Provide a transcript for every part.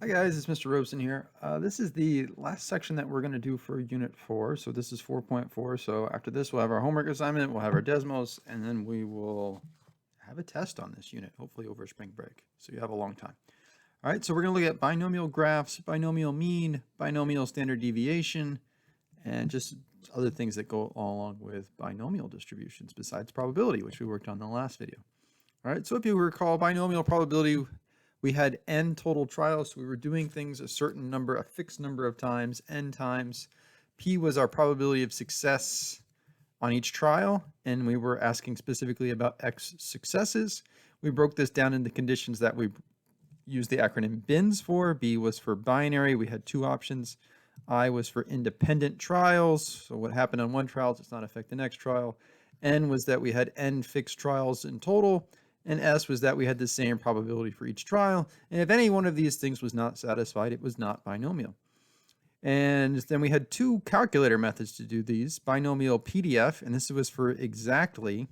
Hi guys, it's Mr. Robeson here. This is the last section that we're going to do for Unit 4. So this is 4.4. So after this, we'll have our homework assignment, we'll have our Desmos, and then we will have a test on this unit, hopefully over spring break. So you have a long time. All right, so we're going to look at binomial graphs, binomial mean, binomial standard deviation, and just other things that go along with binomial distributions besides probability, which we worked on in the last video. All right, so if you recall, binomial probability, we had n total trials, so we were doing things a certain number, a fixed number of times, n times. P was our probability of success on each trial, and we were asking specifically about x successes. We broke this down into conditions that we used the acronym BINS for. B was for binary, we had two options. I was for independent trials, so what happened on one trial does not affect the next trial. N was that we had n fixed trials in total, and S was that we had the same probability for each trial, and if any one of these things was not satisfied, it was not binomial. And then we had two calculator methods to do these, Binomial Pdf, and this was for exactly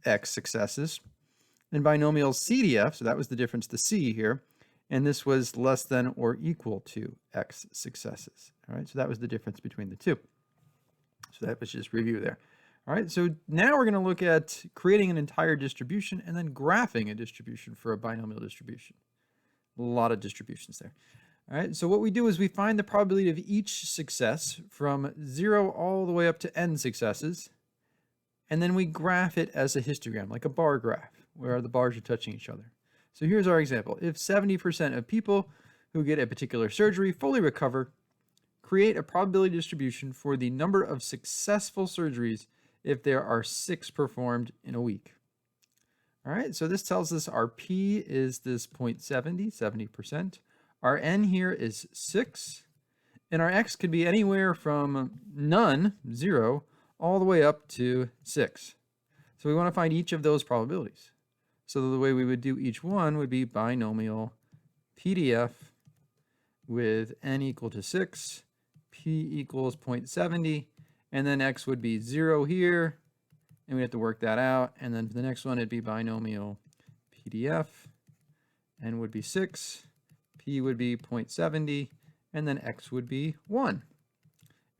x successes, and Binomial CDF, so that was the difference, the C here, and this was less than or equal to x successes. All right, so that was the difference between the two. So that was just review there. All right, so now we're going to look at creating an entire distribution and then graphing a distribution for a binomial distribution. A lot of distributions there. All right, so what we do is we find the probability of each success from 0 all the way up to n successes, and then we graph it as a histogram, like a bar graph, where the bars are touching each other. So here's our example. If 70% of people who get a particular surgery fully recover, create a probability distribution for the number of successful surgeries if there are 6 performed in a week. All right, so this tells us our P is this 0.70, 70%. Our N here is 6, and our X could be anywhere from none, 0, all the way up to 6. So we want to find each of those probabilities. So the way we would do each one would be binomial PDF with N equal to 6, P equals 0.70, and then X would be 0 here, and we have to work that out. And then for the next one, it'd be binomial PDF, N would be 6, P would be 0.70, and then X would be 1.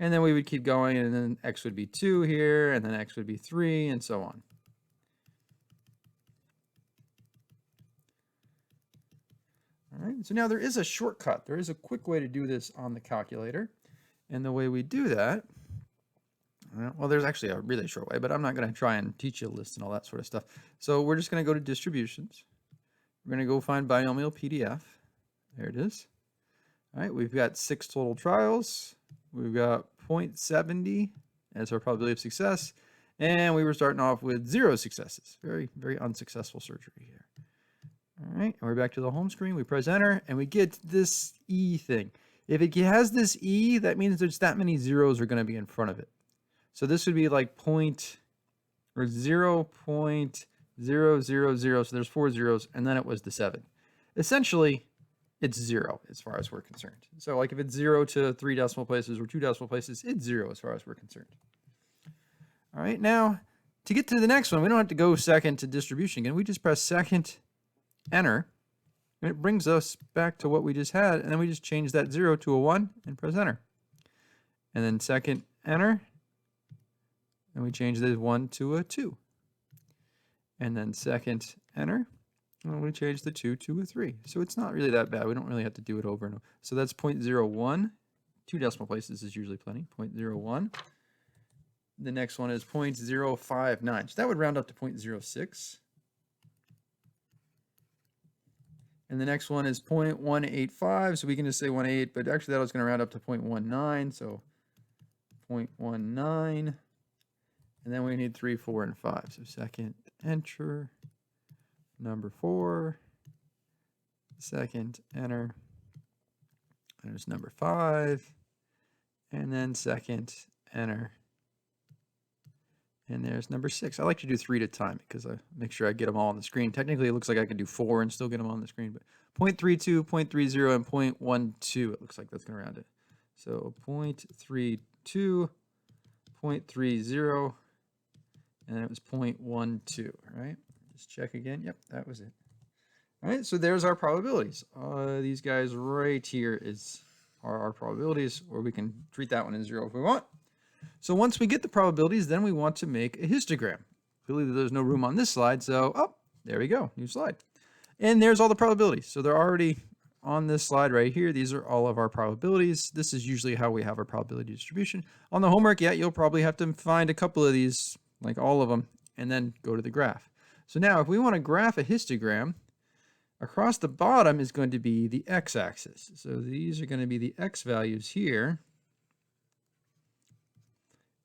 And then we would keep going, and then X would be 2 here, and then X would be 3, and so on. All right, so now there is a shortcut. There is a quick way to do this on the calculator. And the way we do that, well, there's actually a really short way, but I'm not going to try and teach you a list and all that sort of stuff. So we're just going to go to distributions. We're going to go find binomial PDF. There it is. All right, we've got 6 total trials. We've got 0.70 as our probability of success. And we were starting off with 0 successes. Very, very unsuccessful surgery here. All right, and we're back to the home screen. We press enter, and we get this E thing. If it has this E, that means there's that many zeros are going to be in front of it. So this would be like 0.000, so there's 4 zeros, and then it was the 7. Essentially, it's 0 as far as we're concerned. So like if it's 0 to 3 decimal places or 2 decimal places, it's 0 as far as we're concerned. All right, now to get to the next one, we don't have to go second to distribution again. We just press second, enter, and it brings us back to what we just had, and then we just change that 0 to a 1 and press enter. And then second, enter, and we change the 1 to a 2. And then second, enter, and we change the 2 to a 3. So it's not really that bad. We don't really have to do it over and over. So that's 0.01. 2 decimal places is usually plenty. 0.01. The next one is 0.059. So that would round up to 0.06. And the next one is 0.185. So we can just say 1.8, but actually that was going to round up to 0.19. So 0.19. And then we need 3, 4, and 5. So second, enter, number 4, second, enter, there's number 5, and then second, enter, and there's number 6. I like to do 3 at a time because I make sure I get them all on the screen. Technically, it looks like I can do 4 and still get them on the screen, but 0.32, 0.30, and 0.12, it looks like that's going to round it. So 0.32, 0.30, and then it was 0.12, right? Just check again. Yep, that was it. All right, so there's our probabilities. These guys right here are our probabilities, or we can treat that one as 0 if we want. So once we get the probabilities, then we want to make a histogram. Clearly there's no room on this slide, so there we go, new slide. And there's all the probabilities. So they're already on this slide right here. These are all of our probabilities. This is usually how we have our probability distribution. On the homework, yeah, you'll probably have to find a couple of these, like all of them, and then go to the graph. So now if we want to graph a histogram, across the bottom is going to be the x-axis. So these are going to be the x values here.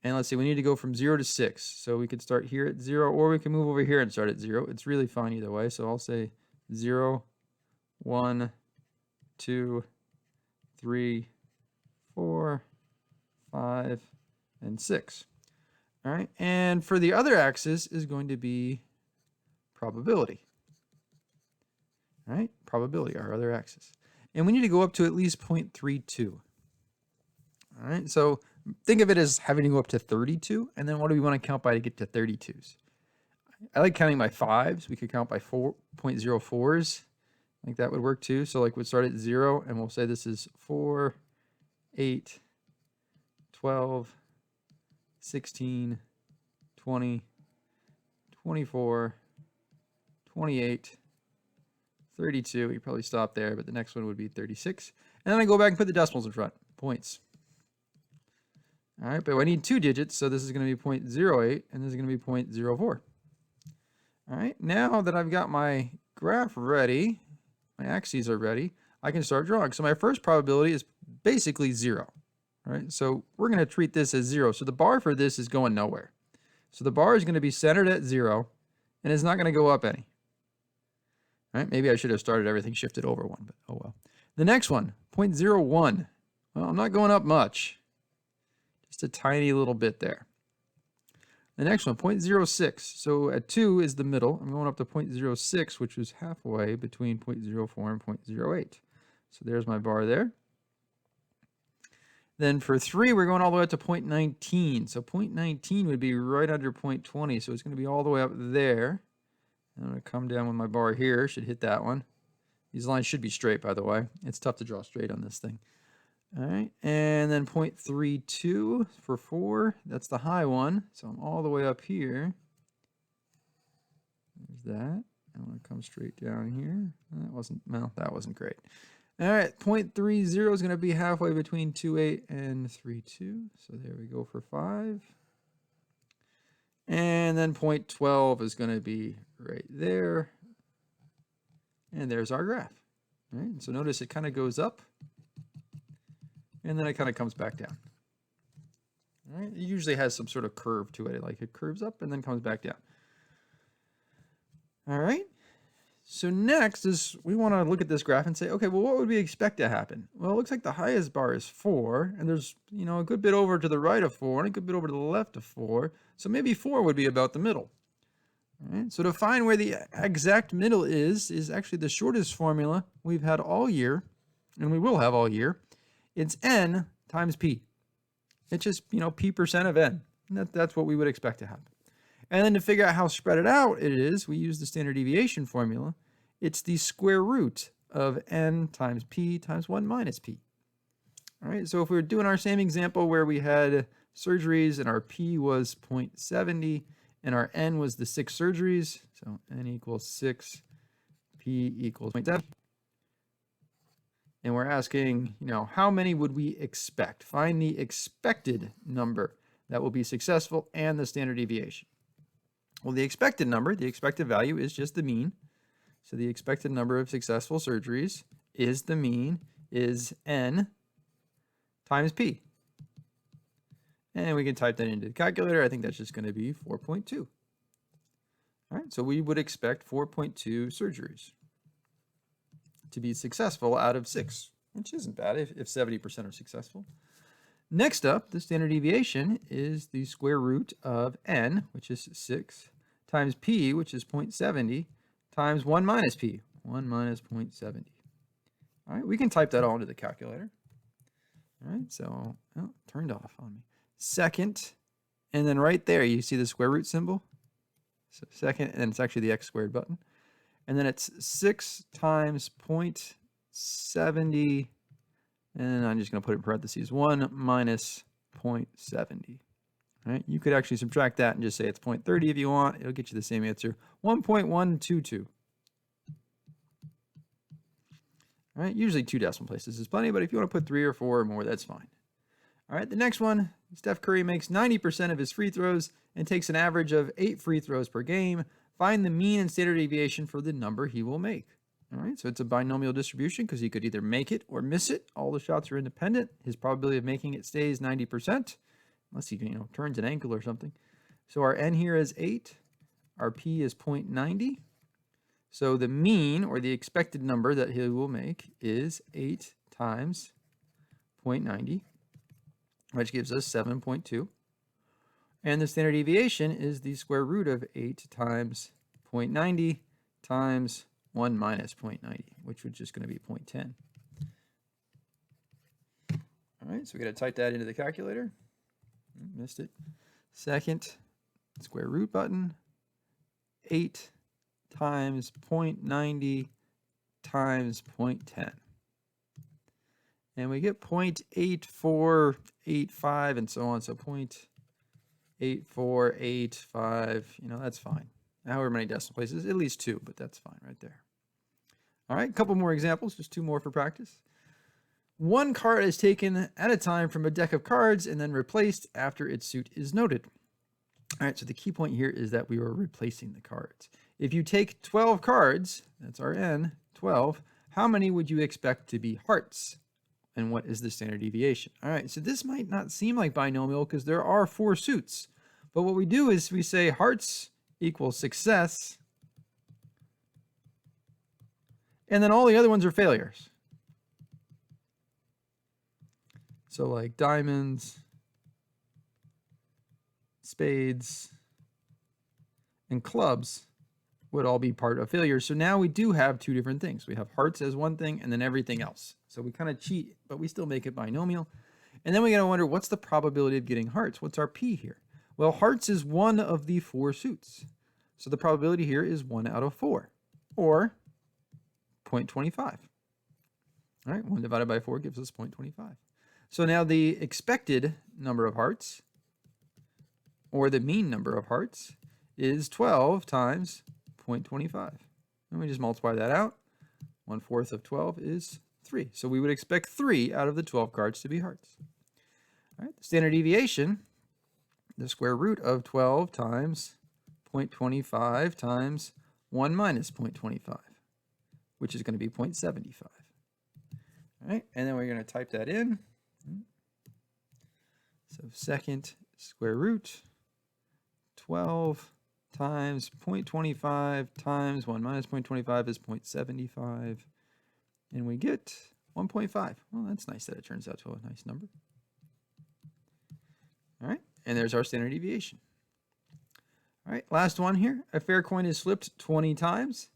And let's see, we need to go from 0 to 6. So we could start here at 0, or we can move over here and start at 0. It's really fine either way. So I'll say 0, 1, 2, 3, 4, 5, and 6. All right, and for the other axis is going to be probability. All right, probability, our other axis. And we need to go up to at least 0.32. All right, so think of it as having to go up to 32, and then what do we want to count by to get to 32s? I like counting by 5s. We could count by 4.04s. Like that would work too. So like we'd start at 0, and we'll say this is 4, 8, 12, 16, 20, 24, 28, 32. We probably stop there, but the next one would be 36. And then I go back and put the decimals in front, points. All right, but I need 2 digits, so this is going to be 0.08, and this is going to be 0.04. All right, now that I've got my graph ready, my axes are ready, I can start drawing. So my first probability is basically 0. All right, so we're going to treat this as 0. So the bar for this is going nowhere. So the bar is going to be centered at 0, and it's not going to go up any. All right, maybe I should have started everything shifted over 1, but oh well. The next one, 0.01. Well, I'm not going up much. Just a tiny little bit there. The next one, 0.06. So at 2 is the middle. I'm going up to 0.06, which is halfway between 0.04 and 0.08. So there's my bar there. Then for 3, we're going all the way up to 0.19. So 0.19 would be right under 0.20. So it's going to be all the way up there. I'm going to come down with my bar here. Should hit that one. These lines should be straight, by the way. It's tough to draw straight on this thing. All right, and then 0.32 for 4. That's the high one. So I'm all the way up here. There's that. I want to come straight down here. That wasn't great. All right, 0.30 is going to be halfway between 2.8 and 3.2. So there we go for 5. And then 0.12 is going to be right there. And there's our graph. All right, so notice it kind of goes up. And then it kind of comes back down. All right, it usually has some sort of curve to it. Like it curves up and then comes back down. All right. So next is we want to look at this graph and say, okay, well, what would we expect to happen? Well, it looks like the highest bar is 4, and there's, a good bit over to the right of 4 and a good bit over to the left of 4. So maybe 4 would be about the middle. All right. So to find where the exact middle is actually the shortest formula we've had all year, and we will have all year. It's n times p. It's just, p% of n. And that's what we would expect to happen. And then to figure out how spread it out it is, we use the standard deviation formula. It's the square root of n times p times 1 minus p. All right, so if we were doing our same example where we had surgeries and our p was 0.70 and our n was the 6 surgeries, so n equals 6, p equals 0.7. And we're asking, how many would we expect? Find the expected number that will be successful and the standard deviation. Well, the expected number, the expected value is just the mean. So the expected number of successful surgeries is the mean, is n times p. And we can type that into the calculator. I think that's just going to be 4.2. All right, so we would expect 4.2 surgeries to be successful out of 6, which isn't bad if 70% are successful. Next up, the standard deviation is the square root of n, which is 6, times p, which is 0.70, times 1 minus p, 1 minus 0.70. All right, we can type that all into the calculator. All right, so, turned off on me. Second, and then right there, you see the square root symbol? So second, and it's actually the x squared button. and then it's 6 times 0.70, and I'm just going to put it in parentheses, 1 minus 0.70. All right, you could actually subtract that and just say it's 0.30 if you want. It'll get you the same answer, 1.122. All right, usually 2 decimal places is plenty, but if you want to put 3 or 4 or more, that's fine. All right, the next one, Steph Curry makes 90% of his free throws and takes an average of 8 free throws per game. Find the mean and standard deviation for the number he will make. All right, so it's a binomial distribution because he could either make it or miss it. All the shots are independent. His probability of making it stays 90%, unless he turns an ankle or something. So our n here is 8. Our p is 0.90. So the mean, or the expected number that he will make, is 8 times 0.90, which gives us 7.2. And the standard deviation is the square root of 8 times 0.90 times 1 minus 0.90, which is just going to be 0.10. All right, so we got to type that into the calculator. Missed it. Second square root button, 8 times 0.90 times 0.10. And we get 0.8485 and so on. So 0.8485, that's fine. However many decimal places, at least 2, but that's fine right there. All right, a couple more examples, just 2 more for practice. 1 card is taken at a time from a deck of cards and then replaced after its suit is noted. All right, so the key point here is that we are replacing the cards. If you take 12 cards, that's our n, 12, how many would you expect to be hearts? And what is the standard deviation? All right, so this might not seem like binomial because there are 4 suits. But what we do is we say hearts equals success, and then all the other ones are failures. So like diamonds, spades, and clubs would all be part of failures. So now we do have 2 different things. We have hearts as one thing and then everything else. So we kind of cheat, but we still make it binomial. And then we got to wonder, what's the probability of getting hearts? What's our p here? Well, hearts is one of the 4 suits. So the probability here is 1 out of 4, or 0.25. All right, 1 divided by 4 gives us 0.25. So now the expected number of hearts, or the mean number of hearts, is 12 times 0.25. And we just multiply that out. 1/4 of 12 is 3. So we would expect 3 out of the 12 cards to be hearts. All right, the standard deviation, the square root of 12 times 0.25 times 1 minus 0.25, which is going to be 0.75. All right, and then we're going to type that in. So second square root, 12 times 0.25 times 1 minus 0.25 is 0.75. And we get 1.5. Well, that's nice that it turns out to a nice number. All right, and there's our standard deviation. All right, last one here. A fair coin is flipped 20 times.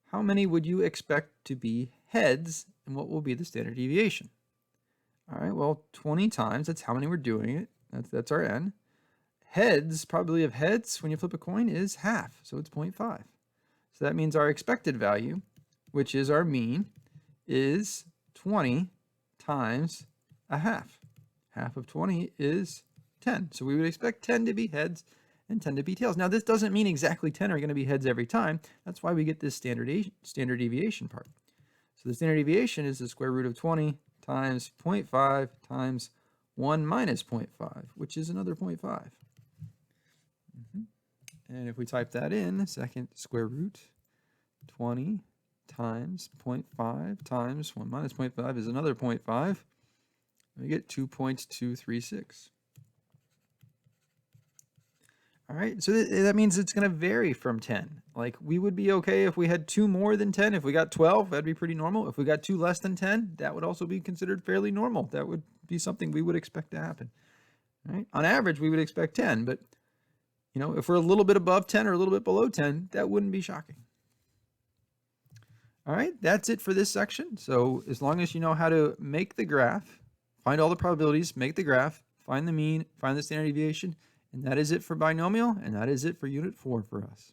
How many would you expect to be heads, and what will be the standard deviation? All right, well, 20 times, that's how many we're doing it. That's our n. Heads, probability of heads when you flip a coin is half, so it's 0.5. So that means our expected value, which is our mean, is 20 times a half. Half of 20 is 10. So we would expect 10 to be heads and 10 to be tails. Now, this doesn't mean exactly 10 are going to be heads every time. That's why we get this standard deviation part. So the standard deviation is the square root of 20 times 0.5 times 1 minus 0.5, which is another 0.5. And if we type that in, second square root, 20 times 0.5 times 1 minus 0.5 is another 0.5. We get 2.236. All right, so that means it's going to vary from 10. Like, we would be okay if we had 2 more than 10. If we got 12, that'd be pretty normal. If we got 2 less than 10, that would also be considered fairly normal. That would be something we would expect to happen. All right? On average, we would expect 10, but if we're a little bit above 10 or a little bit below 10, that wouldn't be shocking. All right, that's it for this section. So as long as you know how to make the graph, find all the probabilities, make the graph, find the mean, find the standard deviation, and that is it for binomial, and that is it for Unit 4 for us.